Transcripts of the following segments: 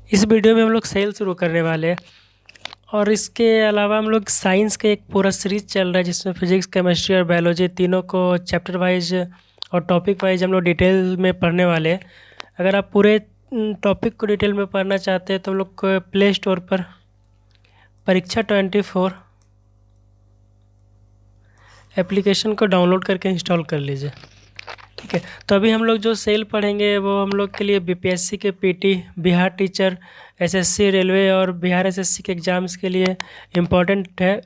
इस वीडियो में हम लोग सेल शुरू करने वाले हैं। और इसके अलावा हम लोग साइंस का एक पूरा सीरीज चल रहा है जिसमें फिजिक्स, केमिस्ट्री और बायोलॉजी तीनों को चैप्टर वाइज और टॉपिक वाइज हम लोग डिटेल में पढ़ने वाले हैं। अगर आप पूरे टॉपिक को डिटेल में पढ़ना चाहते हैं तो हम लोग को प्ले स्टोर पर परीक्षा 24 एप्लीकेशन को डाउनलोड करके इंस्टॉल कर लीजिए। ठीक है, तो अभी हम लोग जो सेल पढ़ेंगे वो हम लोग के लिए बीपीएससी के PT, Bihar teacher, SSC, railway और बिहार एसएससी के एग्ज़ाम्स के लिए इम्पॉर्टेंट है,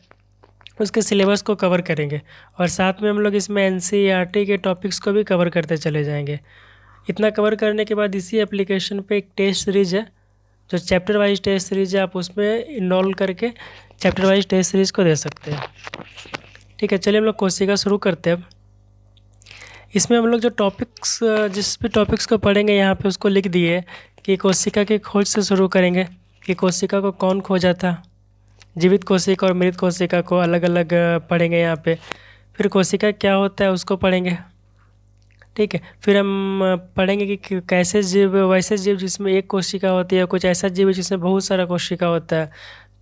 उसके सिलेबस को कवर करेंगे। और साथ में हम लोग इसमें एनसीईआरटी के टॉपिक्स को भी कवर करते चले जाएंगे। इतना कवर करने के बाद इसी एप्लीकेशन पे एक टेस्ट सीरीज़ है, जो चैप्टर वाइज टेस्ट सीरीज़ है, आप उसमें इनरोल करके चैप्टर वाइज टेस्ट सीरीज़ को दे सकते हैं। ठीक है, चलिए हम लोग कोशिका शुरू करते हैं। अब इसमें हम लोग जो टॉपिक्स, जिस भी टॉपिक्स को पढ़ेंगे यहाँ पे उसको लिख दिए कि कोशिका की खोज से शुरू करेंगे कि कोशिका को कौन खोजा था। जीवित कोशिका और मृत कोशिका को अलग अलग पढ़ेंगे यहाँ पे। फिर कोशिका क्या होता है उसको पढ़ेंगे। ठीक है, फिर हम पढ़ेंगे कि कैसे जीव, वैसे जीव जिसमें एक कोशिका होती है, कुछ ऐसा जीव जिसमें बहुत सारा कोशिका होता है,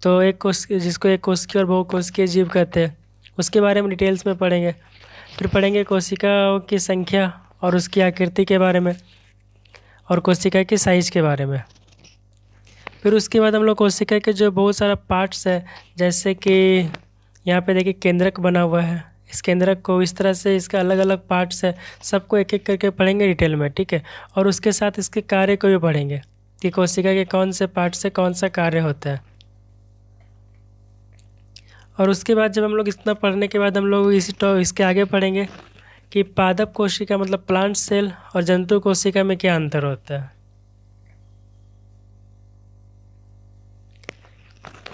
तो एक कोशिका जिसको एक कोशिकीय और बहुकोशिकीय जीव कहते हैं, उसके बारे में डिटेल्स में पढ़ेंगे। फिर पढ़ेंगे कोशिकाओं की संख्या और उसकी आकृति के बारे में और कोशिका की साइज़ के बारे में। फिर उसके बाद हम लोग कोशिका के जो बहुत सारा पार्ट्स है, जैसे कि यहाँ पे देखिए केंद्रक बना हुआ है, इस केंद्रक को इस तरह से, इसका अलग अलग पार्ट्स है, सबको एक एक करके पढ़ेंगे डिटेल में। ठीक है, और उसके साथ इसके कार्य को भी पढ़ेंगे कि कोशिका के कौन से पार्ट से कौन सा कार्य होता है। और उसके बाद जब हम लोग इतना पढ़ने के बाद हम लोग इसके आगे पढ़ेंगे कि पादप कोशिका मतलब प्लांट सेल और जंतु कोशिका में क्या अंतर होता है।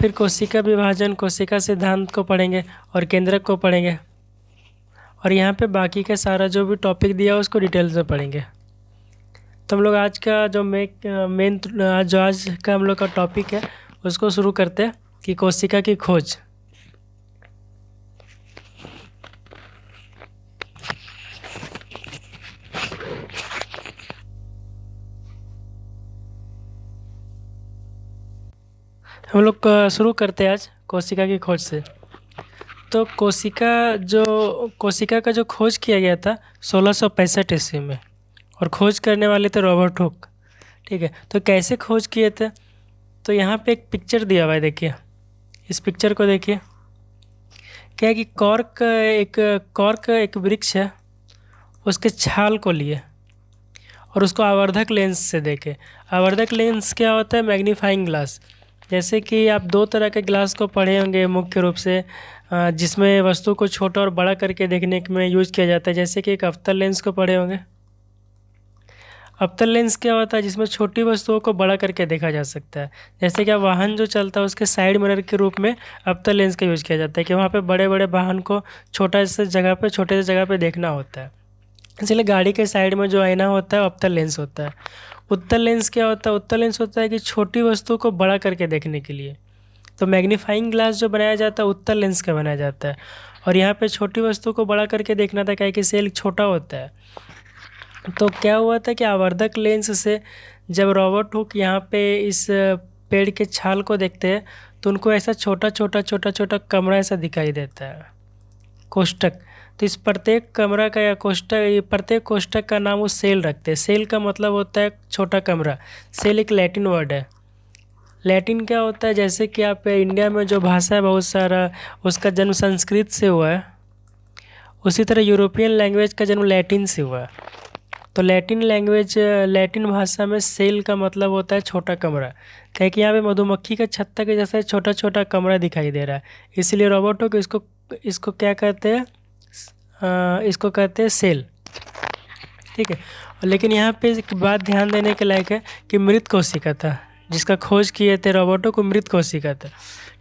फिर कोशिका विभाजन, कोशिका सिद्धांत को पढ़ेंगे और केंद्रक को पढ़ेंगे। और यहाँ पे बाकी का सारा जो भी टॉपिक दिया है उसको डिटेल्स में पढ़ेंगे। तो हम लोग आज का जो आज का हम लोग का टॉपिक है उसको शुरू करते हैं कि कोशिका की खोज। हम लोग शुरू करते हैं आज कोशिका की खोज से। तो कोशिका का जो खोज किया गया था 1665 ईस्वी में, और खोज करने वाले थे रॉबर्ट हुक। ठीक है, तो कैसे खोज किए थे, तो यहाँ पे एक पिक्चर दिया हुआ है, देखिए इस पिक्चर को देखिए। क्या है कि कॉर्क एक वृक्ष है, उसके छाल को लिए और उसको आवर्धक लेंस से देखे। आवर्धक लेंस क्या होता है? Magnifying glass. जैसे कि आप दो तरह के ग्लास को पढ़े होंगे मुख्य रूप से, जिसमें वस्तु को छोटा और बड़ा करके देखने में यूज किया जाता है। जैसे कि एक अवतल लेंस को पढ़े होंगे। अवतल लेंस क्या होता है? जिसमें छोटी वस्तुओं को बड़ा करके देखा जा सकता है। जैसे कि वाहन जो चलता है उसके साइड मिरर के रूप में अवतल लेंस का यूज किया जाता है कि वहाँ पे बड़े बड़े वाहन को छोटे से जगह पे देखना होता है। इसलिए गाड़ी के साइड में जो आईना होता है अवतल लेंस होता है। उत्तल लेंस क्या होता है? उत्तल लेंस होता है कि छोटी वस्तु को बड़ा करके देखने के लिए। तो मैग्नीफाइंग ग्लास जो बनाया जाता है उत्तल लेंस का बनाया जाता है। और यहाँ पे छोटी वस्तु को बड़ा करके देखना था, क्या कि सेल छोटा होता है। तो क्या हुआ था कि आवर्धक लेंस से जब रॉबर्ट हुक यहाँ पे इस पेड़ के छाल को देखते हैं तो उनको ऐसा छोटा छोटा कमरा ऐसा दिखाई देता है, कोष्ठक। तो इस प्रत्येक कमरा का या प्रत्येक कोष्ठक का नाम वो सेल रखते हैं। सेल का मतलब होता है छोटा कमरा। सेल एक लैटिन वर्ड है। लैटिन क्या होता है? जैसे कि आप इंडिया में जो भाषा है बहुत सारा, उसका जन्म संस्कृत से हुआ है, उसी तरह यूरोपियन लैंग्वेज का जन्म लैटिन से हुआ है। तो लैटिन भाषा में सेल का मतलब होता है छोटा कमरा। क्या कि यहाँ पे मधुमक्खी का छत्ता के जैसा छोटा छोटा कमरा दिखाई दे रहा है, इसलिए रॉबर्ट हुक इसको क्या कहते हैं? इसको कहते हैं सेल। ठीक है, लेकिन यहाँ पे एक बात ध्यान देने के लायक है कि मृत कोशिका था, जिसका खोज किए थे रॉबर्ट हुक, मृत कोशिका था।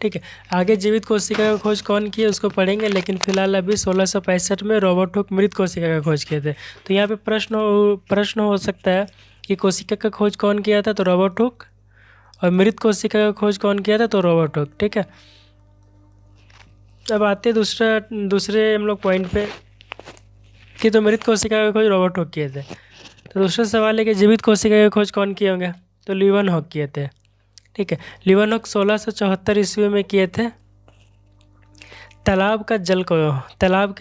ठीक है, आगे जीवित कोशिका का खोज कौन किया उसको पढ़ेंगे, लेकिन फिलहाल अभी 1665 में रॉबर्ट हुक मृत कोशिका का खोज किए थे। तो यहाँ पे प्रश्न हो सकता है कि कोशिका का खोज कौन किया था? तो रॉबर्ट हुक। और मृत कोशिका का खोज कौन किया था? तो रॉबर्ट हुक। ठीक है, अब आते दूसरे हम लोग पॉइंट पे कि तो मृत कोशिका का खोज रॉबर्ट हुक किए थे। तो दूसरा सवाल है कि जीवित कोशिका का खोज कौन किए होंगे? तो ल्यूवन हुक किए थे। ठीक है। लिवनहॉक 1674 ईस्वी में किए थे। तालाब के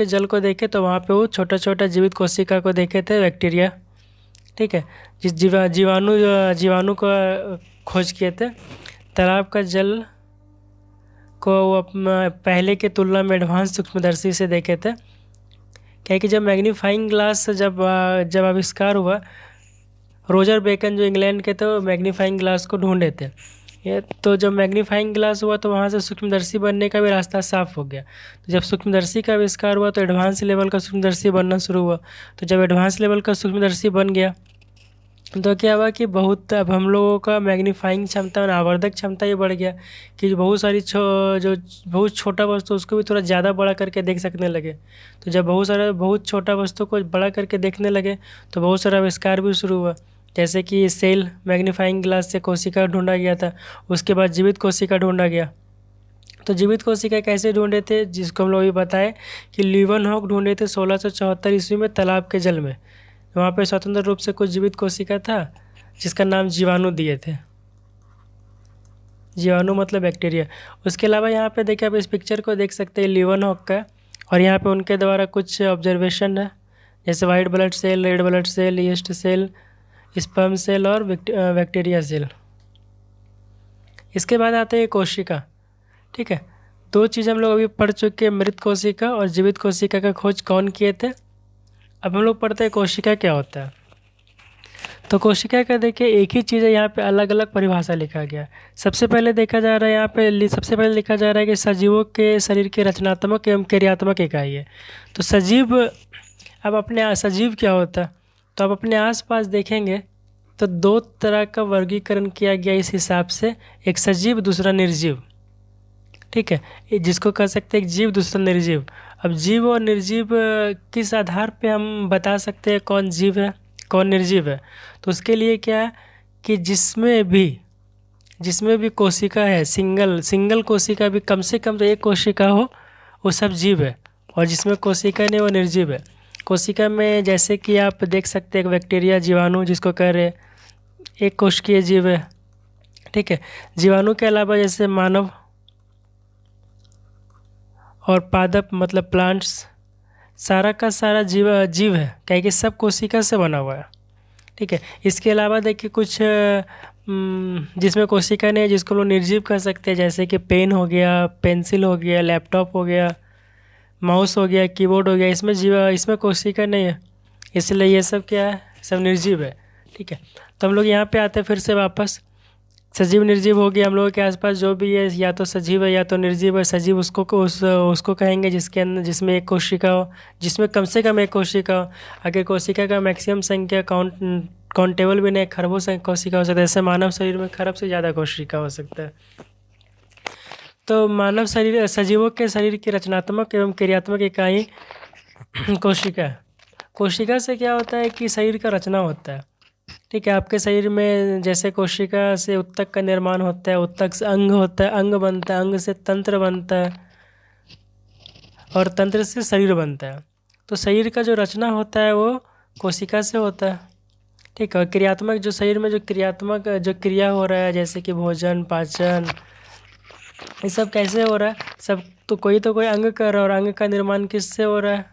जल को देखे तो वहाँ पे वो छोटा छोटा जीवित कोशिका को देखे थे, बैक्टीरिया। ठीक है। जिस जीवाणु को खोज किए थे। तालाब का जल को वो पहले के तुलना में एडवांस सूक्ष्मदर्शी से देखे थे। क्या है कि जब मैग्नीफाइंग ग्लास जब आविष्कार हुआ, रोजर बेकन जो इंग्लैंड के थे वो मैग्नीफाइंग ग्लास को ढूंढे थे। ये तो जब मैग्नीफाइंग ग्लास हुआ तो वहाँ से सूक्ष्मदर्शी बनने का भी रास्ता साफ हो गया। तो जब सूक्ष्मदर्शी का आविष्कार हुआ तो एडवांस लेवल का सूक्ष्मदर्शी बनना शुरू हुआ। तो जब एडवांस लेवल का सूक्ष्मदर्शी बन गया तो क्या हुआ कि बहुत अब हम लोगों का मैग्नीफाइंग क्षमता और आवर्धक क्षमता ये बढ़ गया कि बहुत सारी जो बहुत छोटा वस्तु उसको भी थोड़ा ज़्यादा बड़ा करके देख सकने लगे। तो जब बहुत छोटा वस्तु को बड़ा करके देखने लगे तो बहुत सारा आविष्कार भी शुरू हुआ। जैसे कि सेल मैग्नीफाइंग ग्लास से कोशिका ढूंढा गया था, उसके बाद जीवित कोशिका ढूंढा गया। तो जीवित कोशिका कैसे ढूंढे थे, जिसको हम लोग अभी बताए कि लीवनहॉक ढूंढे थे 1674 ईस्वी में तालाब के जल में। वहाँ पे स्वतंत्र रूप से कुछ जीवित कोशिका था जिसका नाम जीवाणु दिए थे। जीवाणु मतलब बैक्टीरिया। उसके अलावा यहाँ पे देखिए, आप इस पिक्चर को देख सकते हैं लीवनहॉक का, और यहाँ पे उनके द्वारा कुछ ऑब्जर्वेशन है, जैसे white blood cell, red blood cell, yeast cell, sperm cell और बैक्टीरिया सेल। इसके बाद आते हैं कोशिका। ठीक है। दो चीज़ हम लोग अभी पढ़ चुके हैं, मृत कोशिका और जीवित कोशिका का खोज कौन किए थे। अब हम लोग पढ़ते हैं कोशिका क्या होता है। तो कोशिका का देखिए एक ही चीज़ है, यहाँ पे अलग अलग परिभाषा लिखा गया है। सबसे पहले देखा जा रहा है यहाँ पे सबसे पहले लिखा जा रहा है कि सजीवों के शरीर के रचनात्मक एवं क्रियात्मक इकाई है। तो सजीव क्या होता है, तो आप अपने आसपास देखेंगे तो दो तरह का वर्गीकरण किया गया इस हिसाब से, एक सजीव दूसरा निर्जीव। ठीक है। जिसको कह सकते हैं एक जीव दूसरा निर्जीव। अब जीव और निर्जीव किस आधार पे हम बता सकते हैं कौन जीव है कौन निर्जीव है। तो उसके लिए क्या है कि जिसमें भी कोशिका है, सिंगल कोशिका भी कम से कम तो एक कोशिका हो, वो सब जीव है। और जिसमें कोशिका नहीं वो निर्जीव है। कोशिका में जैसे कि आप देख सकते हैं बैक्टीरिया, जीवाणु जिसको कह रहे हैं, एक कोशिकीय जीव है। ठीक है। जीवाणु के अलावा जैसे मानव और पादप मतलब प्लांट्स, सारा का सारा जीव है, क्या कि सब कोशिका से बना हुआ है। ठीक है। इसके अलावा देखिए कुछ जिसमें कोशिका नहीं है, जिसको लोग निर्जीव कह सकते हैं, जैसे कि पेन हो गया, पेंसिल हो गया, लैपटॉप हो गया, माउस हो गया, कीबोर्ड हो गया, इसमें कोशिका नहीं है, इसलिए ये सब क्या है, सब निर्जीव है। ठीक है। तो हम लोग यहाँ पे आते हैं फिर से वापस, सजीव निर्जीव हो गया। हम लोगों के आसपास जो भी है या तो सजीव है या तो निर्जीव है। सजीव उसको कहेंगे जिसमें एक कोशिका हो, जिसमें कम से कम एक कोशिका हो। अगर कोशिका का मैक्सिमम संख्या काउंटेबल भी नहीं, खरबों से कोशिका हो सकता है। जैसे मानव शरीर में खरब से ज़्यादा कोशिका हो सकता है। तो सजीवों के शरीर की रचनात्मक एवं क्रियात्मक इकाई कोशिका है। कोशिका से क्या होता है कि शरीर का रचना होता है। ठीक है। आपके शरीर में जैसे कोशिका से उत्तक का निर्माण होता है, उत्तक से अंग होता है, अंग बनता है, अंग से तंत्र बनता है और तंत्र से शरीर बनता है। तो शरीर का जो रचना होता है वो कोशिका से होता है। ठीक है। और क्रियात्मक जो शरीर में जो क्रिया हो रहा है, जैसे कि भोजन, पाचन, ये सब कैसे हो रहा है, सब तो कोई अंग कर रहा है। और अंग का निर्माण किससे हो रहा है,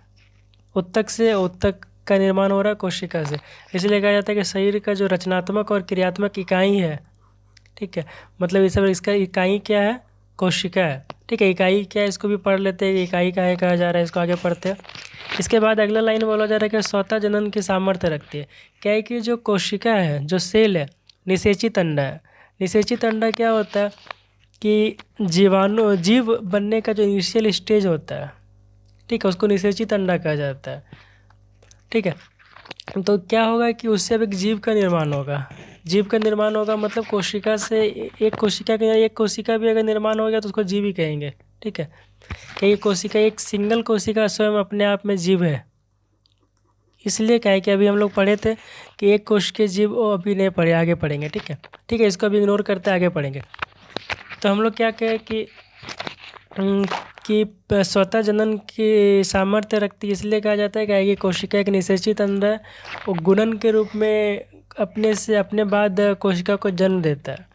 उत्तक से। उत्तक का निर्माण हो रहा है कोशिका से। इसलिए कहा जाता है कि शरीर का जो रचनात्मक और क्रियात्मक इकाई है, ठीक है, मतलब इसका इकाई क्या है, कोशिका है। ठीक है। इकाई क्या है इसको भी पढ़ लेते हैं, इकाई का है कहा जा रहा है, इसको आगे पढ़ते हैं। इसके बाद अगला लाइन बोला जा रहा है कि स्वतः जनन की सामर्थ्य रखती है। क्या है कि जो कोशिका है, जो सेल है, निषेचित अंडा है। निषेचित अंडा क्या होता है कि जीव बनने का जो इनिशियल स्टेज होता है, ठीक है, उसको निषेचित अंडा कहा जाता है। ठीक है। तो क्या होगा कि उससे अब एक जीव का निर्माण होगा। मतलब कोशिका से एक कोशिका भी अगर निर्माण हो गया तो उसको जीव ही कहेंगे। ठीक है। कि एक सिंगल कोशिका स्वयं अपने आप में जीव है। इसलिए क्या है कि अभी हम लोग पढ़े थे कि एक कोशिकीय जीव, वो अभी नहीं पढ़े, आगे पढ़ेंगे। ठीक है। इसको अभी इग्नोर करते आगे पढ़ेंगे। तो हम लोग क्या कहें कि स्वतः जनन की सामर्थ्य रखती है। इसलिए कहा जाता है कि कोशिका एक निषेचित अंड है, वो गुणन के रूप में अपने बाद कोशिका को जन्म देता है।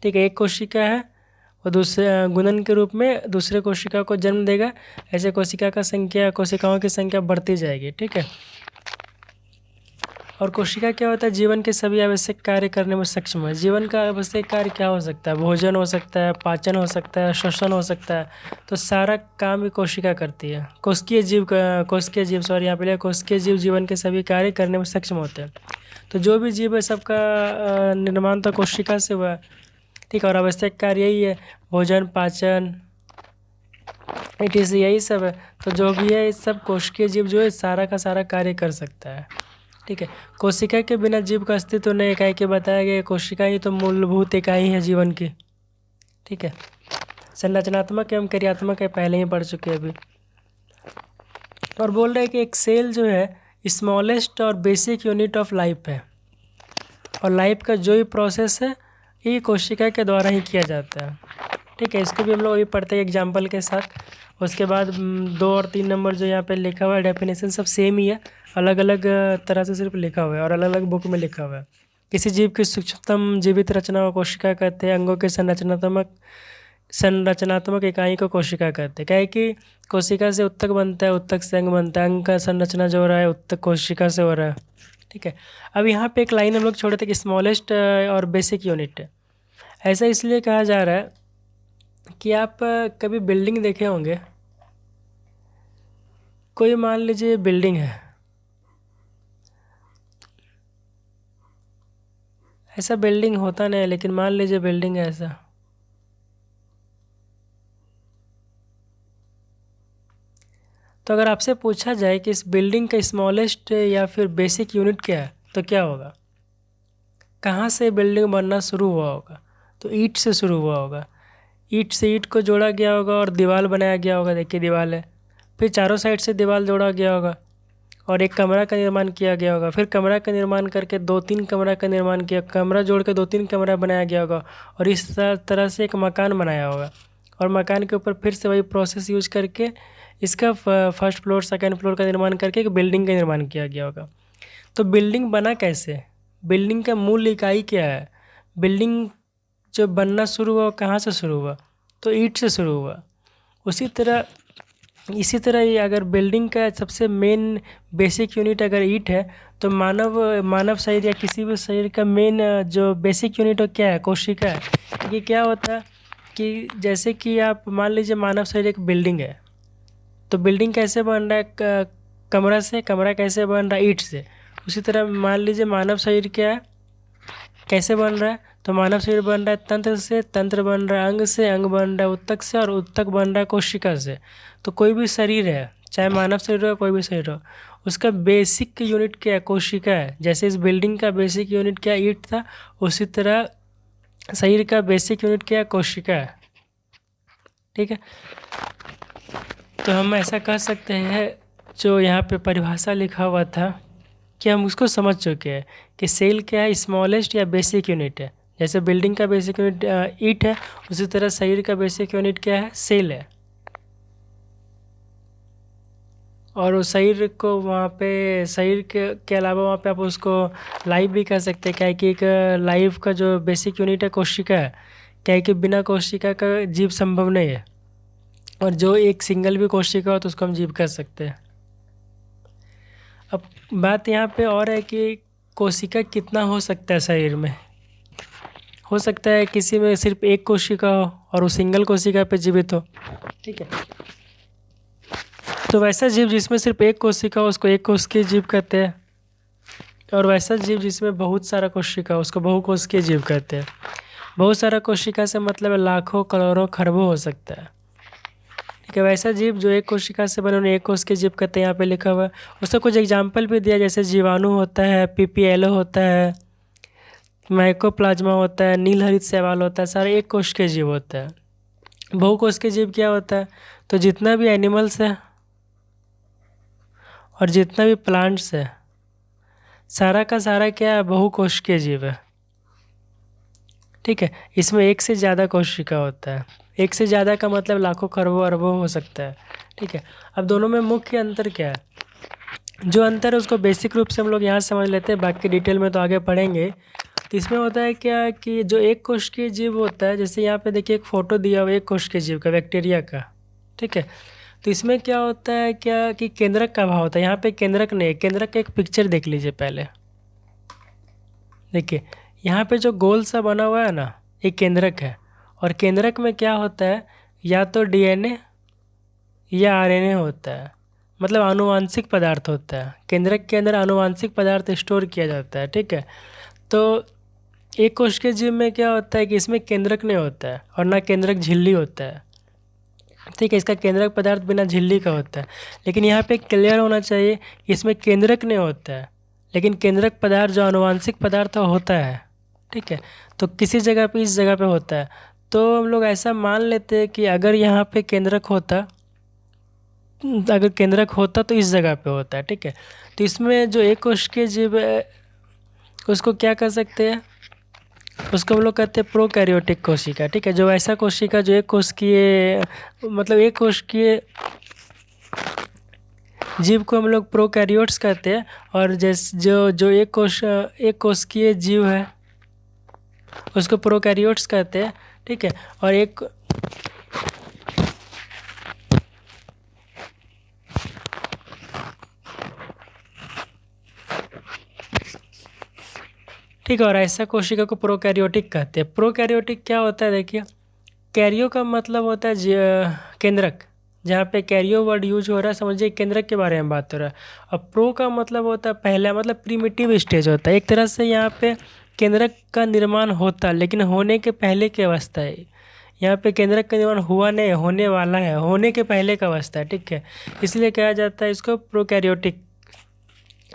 ठीक है, एक कोशिका है वो दूसरे गुणन के रूप में दूसरे कोशिका को जन्म देगा। ऐसे कोशिकाओं की संख्या बढ़ती जाएगी। ठीक है, और कोशिका क्या होता है, जीवन के सभी आवश्यक कार्य करने में सक्षम है। जीवन का आवश्यक कार्य क्या हो सकता है, भोजन हो सकता है, पाचन हो सकता है, श्वसन हो सकता है। तो सारा काम ही कोशिका करती है। कोशिकीय जीव जीवन के सभी कार्य करने में सक्षम होते हैं। तो जो भी जीव है सबका निर्माण तो कोशिका से हुआ है। ठीक है, और आवश्यक कार्य यही है, भोजन, पाचन, यही सब है। तो जो भी है सब कोशिकीय जीव जो है सारा का सारा कार्य कर सकता है। ठीक है, कोशिका के बिना जीव का अस्तित्व नहीं। इकाई के बताया गया, कोशिका ही तो मूलभूत इकाई है जीवन की। ठीक है, संरचनात्मक एवं क्रियात्मक है, पहले ही पढ़ चुके हैं अभी। और बोल रहे हैं कि एक सेल जो है स्मॉलेस्ट और बेसिक यूनिट ऑफ लाइफ है, और लाइफ का जो भी प्रोसेस है ये कोशिका के द्वारा ही किया जाता है। ठीक है, इसको भी हम लोग अभी पढ़ते हैं एग्जाम्पल के साथ। उसके बाद 2 और 3 नंबर जो यहाँ पे लिखा हुआ है डेफिनेशन सब सेम ही है, अलग अलग तरह से सिर्फ लिखा हुआ है और अलग अलग बुक में लिखा हुआ है। किसी जीव की सूक्ष्मतम जीवित रचना को कोशिका कहते हैं। अंगों के संरचनात्मक इकाई को कोशिका कहते हैं। क्या है कि कोशिका से उत्तक बनता है, उत्तक से अंग बनता है, अंग का संरचना जो हो रहा है उत्तक कोशिका से हो रहा है। ठीक है, अब यहाँ पे एक लाइन हम लोग छोड़े थे कि स्मॉलेस्ट और बेसिक यूनिट है। ऐसा इसलिए कहा जा रहा है कि आप कभी बिल्डिंग देखे होंगे, कोई मान लीजिए बिल्डिंग है, ऐसा बिल्डिंग होता नहीं है लेकिन मान लीजिए बिल्डिंग है ऐसा। तो अगर आपसे पूछा जाए कि इस बिल्डिंग का स्मॉलेस्ट या फिर बेसिक यूनिट क्या है तो क्या होगा, कहाँ से बिल्डिंग बनना शुरू हुआ होगा? तो ईंट से शुरू हुआ होगा। ईंट से ईंट को जोड़ा गया होगा और दीवार बनाया गया होगा। देखिए दीवार है, फिर चारों साइड से दीवार जोड़ा गया होगा और एक कमरा का निर्माण किया गया होगा। फिर कमरा का निर्माण करके 2-3 कमरा का निर्माण किया, कमरा जोड़ के 2-3 कमरा बनाया गया होगा और इस तरह से एक मकान बनाया होगा। और मकान के ऊपर फिर से वही प्रोसेस यूज करके इसका फर्स्ट फ्लोर सेकंड फ्लोर का निर्माण करके एक बिल्डिंग का निर्माण किया गया होगा। तो बिल्डिंग बना कैसे, बिल्डिंग का मूल इकाई क्या है? बिल्डिंग जो बनना शुरू हुआ कहाँ से शुरू हुआ? तो ईंट से शुरू हुआ। इसी तरह ये अगर बिल्डिंग का सबसे मेन बेसिक यूनिट अगर ईंट है तो मानव शरीर या किसी भी शरीर का मेन जो बेसिक यूनिट है क्या है? कोशिका है। क्योंकि क्या होता है कि जैसे कि आप मान लीजिए मानव शरीर एक बिल्डिंग है, तो बिल्डिंग कैसे बन रहा है? कमरा से। कमरा कैसे बन रहा है? ईंट से। उसी तरह मान लीजिए मानव शरीर क्या है, कैसे बन रहा है? तो मानव शरीर बन रहा है तंत्र से, तंत्र बन रहा है अंग से, अंग बन रहा है उत्तक से और उत्तक बन रहा है कोशिका से। तो कोई भी शरीर है, चाहे मानव शरीर हो कोई भी शरीर हो, उसका बेसिक यूनिट क्या है? कोशिका है। जैसे इस बिल्डिंग का बेसिक यूनिट क्या ईंट था, उसी तरह शरीर का बेसिक यूनिट क्या है? कोशिका है। ठीक है, तो हम ऐसा कह सकते हैं जो यहाँ पे परिभाषा लिखा हुआ था कि हम उसको समझ चुके हैं कि सेल क्या है, स्मॉलेस्ट या बेसिक यूनिट है। जैसे बिल्डिंग का बेसिक यूनिट ईंट है, उसी तरह शरीर का बेसिक यूनिट क्या है? सेल है। और उस शरीर को वहाँ पे शरीर के अलावा वहाँ पे आप उसको लाइफ भी कह सकते हैं। क्या है कि एक लाइफ का जो बेसिक यूनिट है कोशिका है। क्या है कि बिना कोशिका का जीव संभव नहीं है, और जो एक सिंगल भी कोशिका हो तो उसको हम जीव कह सकते हैं। अब बात यहाँ पे और है कि कोशिका कितना हो सकता है शरीर में। हो सकता है किसी में सिर्फ एक कोशिका हो और वो सिंगल कोशिका पे जीवित हो। ठीक है, तो वैसा जीव जिसमें सिर्फ एक कोशिका हो उसको एक कोशिकीय जीव कहते हैं, और वैसा जीव जिसमें बहुत सारा कोशिका हो उसको बहुकोशिकीय जीव कहते हैं। बहुत सारा कोशिका से मतलब लाखों, करोड़ों, खरबों हो सकता है। ठीक है, वैसा जीव जो एक कोशिका से बने उन्हें एक कोशिकीय जीव कहते हैं। यहाँ पे लिखा हुआ है, उसका कुछ एग्जाम्पल भी दिया, जैसे जीवाणु होता है, पीपीएलओ होता है, माइकोप्लाज्मा होता है, नीलहरित शैवाल होता है, सारे एक कोशिकीय जीव होता है। बहुकोशिकीय जीव क्या होता है? तो जितना भी एनिमल्स है और जितना भी प्लांट्स है सारा का सारा क्या है? बहुकोशिकीय जीव है। ठीक है, इसमें एक से ज़्यादा कोशिका होता है। एक से ज़्यादा का मतलब लाखों, खरबों, अरबों हो सकता है। ठीक है, अब दोनों में मुख्य अंतर क्या है? जो अंतर है उसको बेसिक रूप से हम लोग यहाँ समझ लेते हैं, बाकी डिटेल में तो आगे पढ़ेंगे। तो इसमें होता है क्या कि जो एक कोशिकीय जीव होता है, जैसे यहाँ पे देखिए एक फोटो दिया हुआ है एक कोशिकीय जीव का, बैक्टीरिया का, ठीक है। तो इसमें क्या होता है क्या कि केंद्रक का अभाव होता है। यहाँ पे केंद्रक नहीं है, केंद्रक का एक पिक्चर देख लीजिए पहले। देखिए यहाँ पे जो गोल सा बना हुआ है ना, ये केंद्रक है। और केंद्रक में क्या होता है, या तो डीएनए या आरएनए होता है, मतलब आनुवांशिक पदार्थ होता है। केंद्रक के अंदर आनुवांशिक पदार्थ स्टोर किया जाता है, ठीक है। तो एक कोशिकीय जीव में क्या होता है कि इसमें केंद्रक नहीं होता है और ना केंद्रक झिल्ली होता है, ठीक है। इसका केंद्रक पदार्थ बिना झिल्ली का होता है। लेकिन यहाँ पे क्लियर होना चाहिए कि इसमें केंद्रक नहीं होता है, लेकिन केंद्रक पदार्थ जो आनुवांशिक पदार्थ होता है, ठीक है। तो किसी जगह पे इस जगह पे होता है। तो हम लोग ऐसा मान लेते हैं कि अगर यहाँ पे केंद्रक होता, अगर केंद्रक होता तो इस जगह पे होता है, ठीक है। तो इसमें जो एक कोशिकीय जीव है उसको क्या कर सकते हैं, उसको हम लोग कहते हैं प्रोकैरियोटिक कोशिका, ठीक है। जो ऐसा कोशिका जो एक कोशिकीय, मतलब एक कोशिकीय जीव को हम लोग प्रोकैरियोट्स कहते हैं। और जो जो एक कोशिकीय जीव है उसको प्रोकैरियोट्स कहते हैं, ठीक है। और एक ठीक है, और ऐसा कोशिका को प्रोकैरियोटिक कहते हैं। प्रोकैरियोटिक क्या होता है, देखिए कैरियो का मतलब होता है केंद्रक। जहाँ पे कैरियो वर्ड यूज हो रहा है समझिए केंद्रक के बारे में बात हो रहा है। और प्रो का मतलब होता है पहला, मतलब प्रीमिटिव स्टेज होता है। एक तरह से यहाँ पे केंद्रक का निर्माण होता, लेकिन होने के पहले की अवस्था है। यहाँ पे केंद्रक का निर्माण हुआ नहीं, होने वाला है, होने के पहले का अवस्था है, ठीक है। इसलिए कहा जाता है इसको प्रोकैरियोटिक,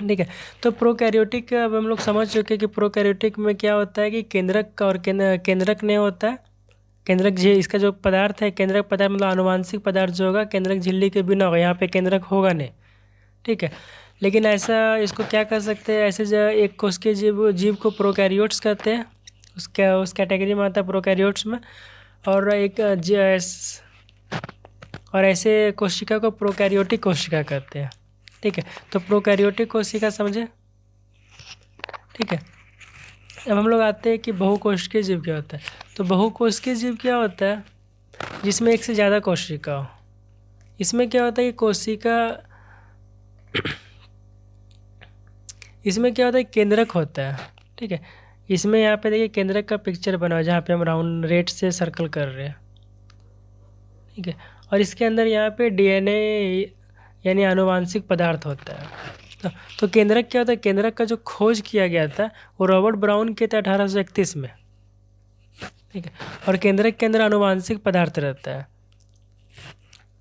ठीक है। तो प्रोकैरियोटिक अब हम लोग समझ चुके कि प्रोकैरियोटिक में क्या होता है कि केंद्रक का और केंद्रक नहीं होता है। केंद्रक इसका जो पदार्थ है, केंद्रक पदार्थ मतलब आनुवांशिक पदार्थ जो होगा केंद्रक झिल्ली के बिना होगा, यहाँ पे केंद्रक होगा नहीं, ठीक है। लेकिन ऐसा इसको क्या कर सकते हैं, ऐसे जो एक कोशिकीय जीव को प्रोकैरियोट्स कहते हैं, उसका उस कैटेगरी में आता है प्रोकैरियोट्स में। और एक और ऐसे कोशिका को प्रोकैरियोटिक कोशिका कहते हैं, ठीक है। तो प्रोकैरियोटिक कोशिका समझे, ठीक है। अब हम लोग आते हैं कि बहुकोशिकीय जीव क्या होता है। तो बहुकोशिकीय जीव क्या होता है, जिसमें एक से ज़्यादा कोशिका हो। इसमें क्या होता है कि कोशिका इसमें क्या होता है केंद्रक होता है, ठीक है। इसमें यहाँ पे देखिए केंद्रक का पिक्चर बना है जहाँ पे हम राउंड रेड से सर्कल कर रहे हैं, ठीक है। और इसके अंदर यहाँ पे डीएनए यानी आनुवांशिक पदार्थ होता है। तो केंद्रक क्या होता है, केंद्रक का जो खोज किया गया था वो रॉबर्ट ब्राउन के था 1831 में, ठीक है। और केंद्रक के अंदर आनुवांशिक पदार्थ रहता है।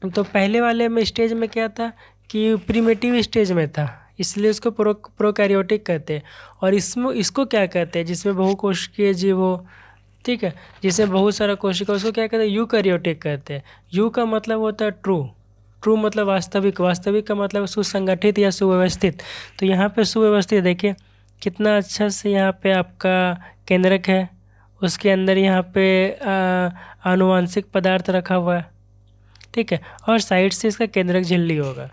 तो पहले वाले में स्टेज में क्या था कि प्रीमिटिव स्टेज में था, इसलिए उसको प्रोकैरियोटिक कहते हैं। और इसको क्या कहते हैं, जिसमें बहुकोशिकीय जीव हो, ठीक है, जिसमें बहुत सारा कोशिका, उसको क्या कहते हैं, यूकैरियोटिक कहते हैं। यू का मतलब होता है ट्रू, ट्रू मतलब वास्तविक, वास्तविक का मतलब सुसंगठित या सुव्यवस्थित। तो यहाँ पे सुव्यवस्थित देखिए कितना अच्छा से यहाँ पे आपका केंद्रक है, उसके अंदर यहाँ पे आनुवांशिक पदार्थ रखा हुआ है, ठीक है। और साइड से इसका केंद्रक झिल्ली होगा।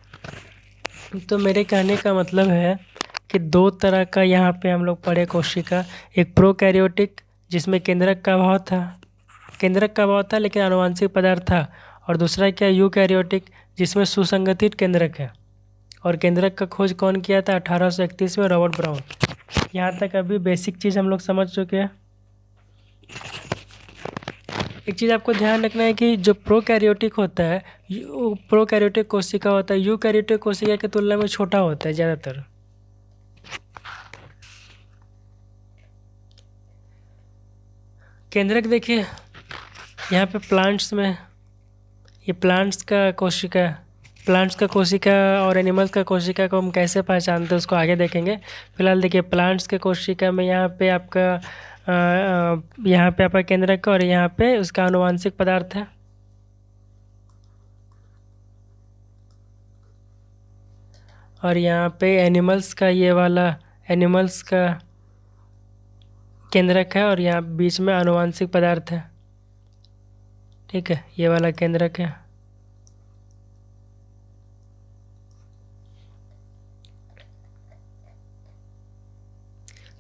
तो मेरे कहने का मतलब है कि दो तरह का यहाँ पे हम लोग पढ़े कोशिका, एक प्रोकैरियोटिक जिसमें केंद्रक का अभाव था, केंद्रक का अभाव था लेकिन आनुवांशिक पदार्थ था। और दूसरा क्या यूकैरियोटिक जिसमें सुसंगठित केंद्रक है। और केंद्रक का खोज कौन किया था, 1831 में रॉबर्ट ब्राउन। यहाँ तक अभी बेसिक चीज़ हम लोग समझ चुके हैं। एक चीज़ आपको ध्यान रखना है कि जो प्रोकैरियोटिक होता है, प्रोकैरियोटिक कोशिका होता है, यूकैरियोटिक कोशिका की तुलना में छोटा होता है ज़्यादातर। केंद्रक देखिए यहाँ पे प्लांट्स में, ये प्लांट्स का कोशिका और एनिमल्स का कोशिका को हम कैसे पहचानते हैं उसको आगे देखेंगे। फिलहाल देखिए प्लांट्स के कोशिका में यहाँ पे आपका केंद्रक और यहाँ पे उसका आनुवांशिक पदार्थ है। और यहाँ पे एनिमल्स का ये वाला एनिमल्स का केंद्रक है और यहाँ बीच में आनुवांशिक पदार्थ है, ठीक है, ये वाला केंद्रक है।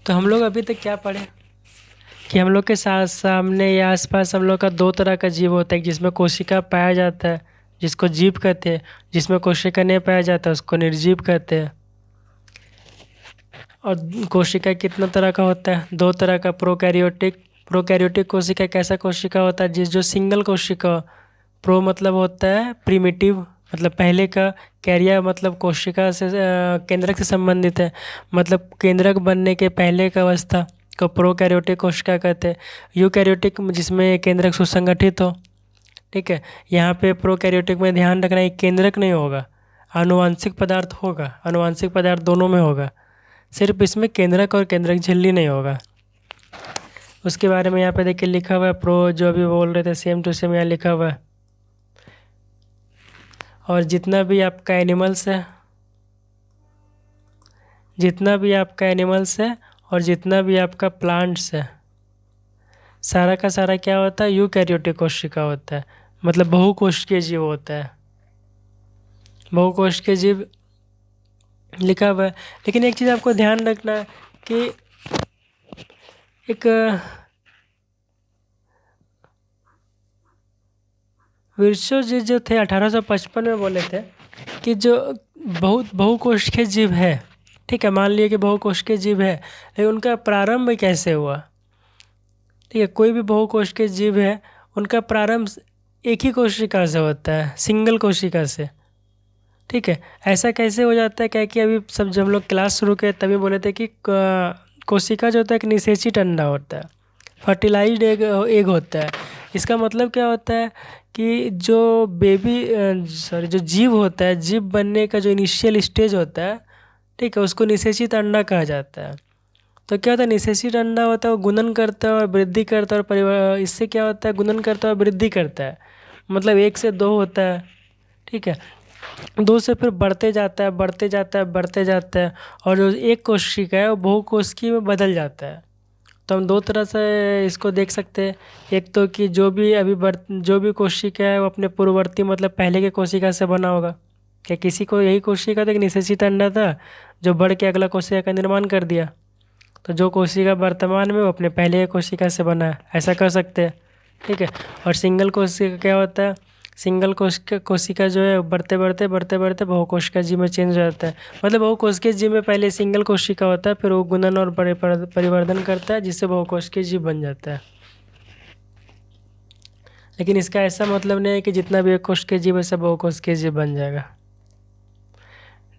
तो हम लोग अभी तक क्या पढ़े, कि हम लोग के साथ सामने या आसपास हम लोग का दो तरह का जीव होता है, जिसमें कोशिका पाया जाता है जिसको जीव कहते हैं, जिसमें कोशिका नहीं पाया जाता उसको निर्जीव कहते हैं। और कोशिका कितना तरह का होता है? दो तरह का, प्रोकैरियोटिक कोशिका एक ऐसा कोशिका होता है जो सिंगल कोशिका, प्रो मतलब होता है प्रिमिटिव मतलब पहले का, कैरिया मतलब कोशिका से केंद्रक से संबंधित है, मतलब केंद्रक बनने के पहले का अवस्था को प्रोकैरियोटिक कोशिका कहते हैं। यूकैरियोटिक जिसमें केंद्रक सुसंगठित हो। ठीक है, यहाँ पे प्रोकैरियोटिक में ध्यान रखना है केंद्रक नहीं होगा, आनुवांशिक पदार्थ होगा, आनुवांशिक पदार्थ दोनों में होगा, सिर्फ इसमें केंद्रक और केंद्रक झिल्ली नहीं होगा। उसके बारे में यहाँ पे देखिए लिखा हुआ है, प्रो जो अभी बोल रहे थे सेम टू सेम यहाँ लिखा हुआ है। और जितना भी आपका एनिमल्स है, जितना भी आपका एनिमल्स है और जितना भी आपका प्लांट्स है, सारा का सारा क्या होता है? यूकैरियोटिक कोशिका होता है, मतलब बहुकोशिकीय जीव होता है, बहुकोशिकीय जीव लिखा हुआ है। लेकिन एक चीज़ आपको ध्यान रखना है कि एक विर्चो जी जो थे 1855 में बोले थे कि जो बहुकोशिकीय जीव है, ठीक है, मान लिया कि बहुकोशिकीय जीव है, लेकिन उनका प्रारंभ कैसे हुआ? ठीक है, कोई भी बहुकोशिकीय जीव है उनका प्रारंभ एक ही कोशिका से होता है, सिंगल कोशिका से। ठीक है, ऐसा कैसे हो जाता है? क्या कि अभी सब जब हम लोग क्लास शुरू किए तभी बोले थे कि कोशिका जो होता है एक निषेचित अंडा होता है, फर्टिलाइज्ड एग होता है। इसका मतलब क्या होता है कि जो जो जीव होता है, जीव बनने का जो इनिशियल स्टेज होता है, ठीक है, उसको निषेचित अंडा कहा जाता है। तो क्या होता है? निषेचित अंडा होता है वो गुणन करता है और वृद्धि करता है, और परिवार इससे क्या होता है? गुणन करता है और वृद्धि करता है, मतलब 1 से 2 होता है। ठीक है, 2 से फिर बढ़ते जाता है, बढ़ते जाता है, बढ़ते जाता है, और जो एक कोशिका है वो बहुकोशिकीय में बदल जाता है। तो हम 2 तरह से इसको देख सकते हैं। एक तो कि जो भी कोशिका है वो अपने पूर्ववर्ती मतलब पहले के कोशिका से बना होगा। क्या किसी को यही कोशिका था कि निषेचित अंडा था जो बढ़ के अगला कोशिका का निर्माण कर दिया? तो जो कोशिका वर्तमान में वो अपने पहले के कोशिका से बना है, ऐसा कर सकते हैं। ठीक है, और सिंगल कोशिका क्या होता है? सिंगल कोशिका जो है बढ़ते बढ़ते बढ़ते बढ़ते बहुकोशिका जीव में चेंज हो जाता है। मतलब बहुकोशिकीय जीव में पहले सिंगल कोशिका होता है, फिर वो गुणन और परिवर्धन करता है जिससे बहुकोशिकीय जीव बन जाता है। लेकिन इसका ऐसा मतलब नहीं है कि जितना भी एक कोशिकीय जीव वैसा बहुकोशिकीय जीव बन जाएगा।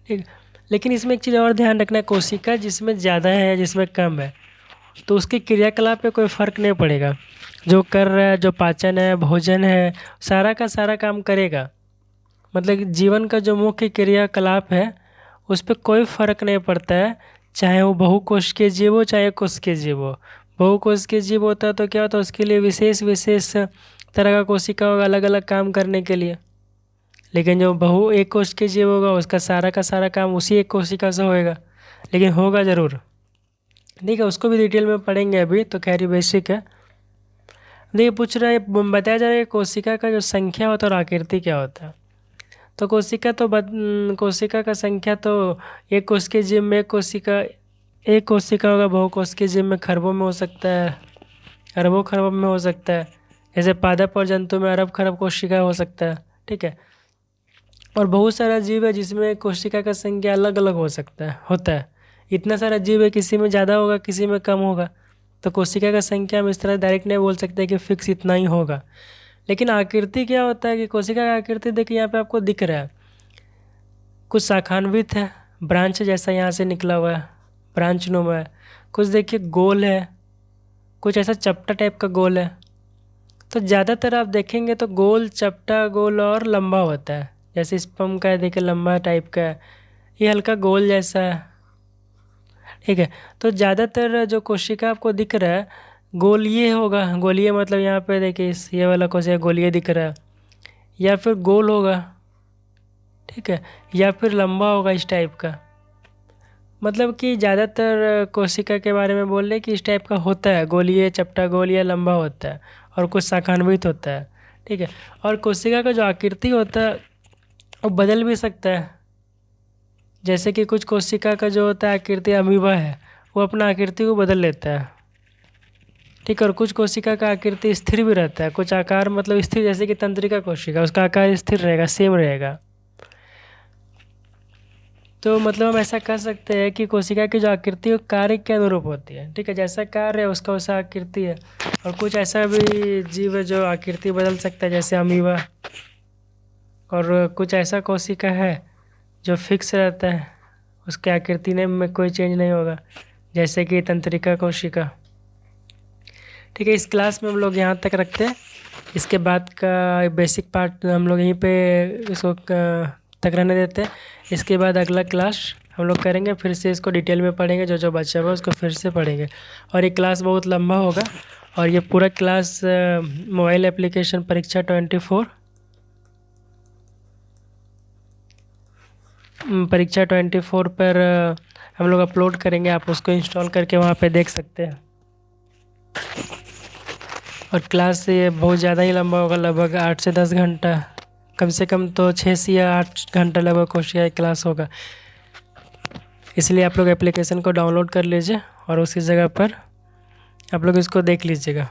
ठीक, लेकिन इसमें एक चीज़ और ध्यान रखना है, कोशिका जिसमें ज़्यादा है जिसमें कम है तो उसके क्रियाकलाप पे कोई फ़र्क नहीं पड़ेगा। जो कर रहा है, जो पाचन है, भोजन है, सारा का सारा काम करेगा। मतलब कि जीवन का जो मुख्य क्रियाकलाप है उस पर कोई फ़र्क नहीं पड़ता है, चाहे वो बहुकोशिकीय जीव हो चाहे कोशिकीय जीव हो। बहुकोशिकीय जीव होता है तो क्या होता है? उसके लिए विशेष विशेष तरह का कोशिका होगा अलग अलग काम करने के लिए। लेकिन जो एक कोशिकीय जीव होगा उसका सारा का सारा काम उसी एक कोशिका से होएगा, लेकिन होगा ज़रूर। ठीक है, उसको भी डिटेल में पढ़ेंगे, अभी तो खैर बेसिक है। देखिए पूछ रहा है, बताया जा रहा है कोशिका का जो संख्या होता है और आकृति क्या होता है। तो कोशिका का संख्या तो एक कोशिकीय जीव में एक कोशिका होगा, बहुकोशिकीय जीव में खरबों में हो सकता है, अरबों खरबों में हो सकता है। जैसे पादप और जंतु में अरब खरब कोशिका हो सकता है। ठीक है, और बहुत सारा जीव है जिसमें कोशिका का संख्या अलग अलग होता है। इतना सारा जीव है, किसी में ज़्यादा होगा किसी में कम होगा। तो कोशिका का संख्या हम इस तरह डायरेक्ट नहीं बोल सकते कि फिक्स इतना ही होगा। लेकिन आकृति क्या होता है कि कोशिका का आकृति देखिए यहाँ पे आपको दिख रहा है, कुछ शाखान्वित है, ब्रांच जैसा यहाँ से निकला हुआ है, ब्रांच नुमा है। कुछ देखिए गोल है, कुछ ऐसा चपटा टाइप का गोल है। तो ज़्यादातर आप देखेंगे तो गोल, चपटा, गोल और लंबा होता है। जैसे स्पम का है देखिए लंबा टाइप का है, ये हल्का गोल जैसा है। ठीक है, तो ज़्यादातर जो कोशिका आपको दिख रहा है गोलीय होगा। गोलीय मतलब यहाँ पे देखिए ये वाला कोशिका गोलीय दिख रहा है, या फिर गोल होगा। ठीक है, या फिर लंबा होगा इस टाइप का। मतलब कि ज़्यादातर कोशिका के बारे में बोल रहे कि इस टाइप का होता है, गोलीय, चपटा गोल या लंबा होता है, और कुछ शाखान्वित होता है। ठीक है, और कोशिका का जो आकृति होता है वो बदल भी सकता है। जैसे कि कुछ कोशिका का जो होता है आकृति, अमीबा है, वो अपना आकृति को बदल लेता है। ठीक है। और कुछ कोशिका का आकृति स्थिर भी रहता है, कुछ आकार मतलब स्थिर, जैसे कि तंत्रिका कोशिका, उसका आकार स्थिर रहेगा, सेम रहेगा। तो मतलब हम ऐसा कह सकते हैं कि कोशिका की जो आकृति है वो कार्य के अनुरूप होती है, ठीक है। जैसा कार्य है उसका वैसा आकृति है। और कुछ ऐसा भी जीव है जो आकृति बदल सकता है, जैसे अमीबा। और कुछ ऐसा कोशिका है जो फिक्स रहता है, उसके आकृति में कोई चेंज नहीं होगा, जैसे कि तंत्रिका कोशिका। ठीक है, इस क्लास में हम लोग यहाँ तक रखते हैं। इसके बाद का बेसिक पार्ट हम लोग यहीं पे इसको तक रहने देते हैं। इसके बाद अगला क्लास हम लोग करेंगे, फिर से इसको डिटेल में पढ़ेंगे, जो जो बचा हुआ उसको फिर से पढ़ेंगे। और ये क्लास बहुत लंबा होगा। और ये पूरा क्लास मोबाइल एप्लीकेशन परीक्षा 24 पर हम लोग अपलोड करेंगे। आप उसको इंस्टॉल करके वहाँ पे देख सकते हैं। और क्लास ये बहुत ज़्यादा ही लंबा होगा, लगभग 8 से 10 घंटा, कम से कम तो 6 से या 8 घंटा लगभग कोशिका क्लास होगा। इसलिए आप लोग एप्लीकेशन को डाउनलोड कर लीजिए और उसकी जगह पर आप लोग इसको देख लीजिएगा।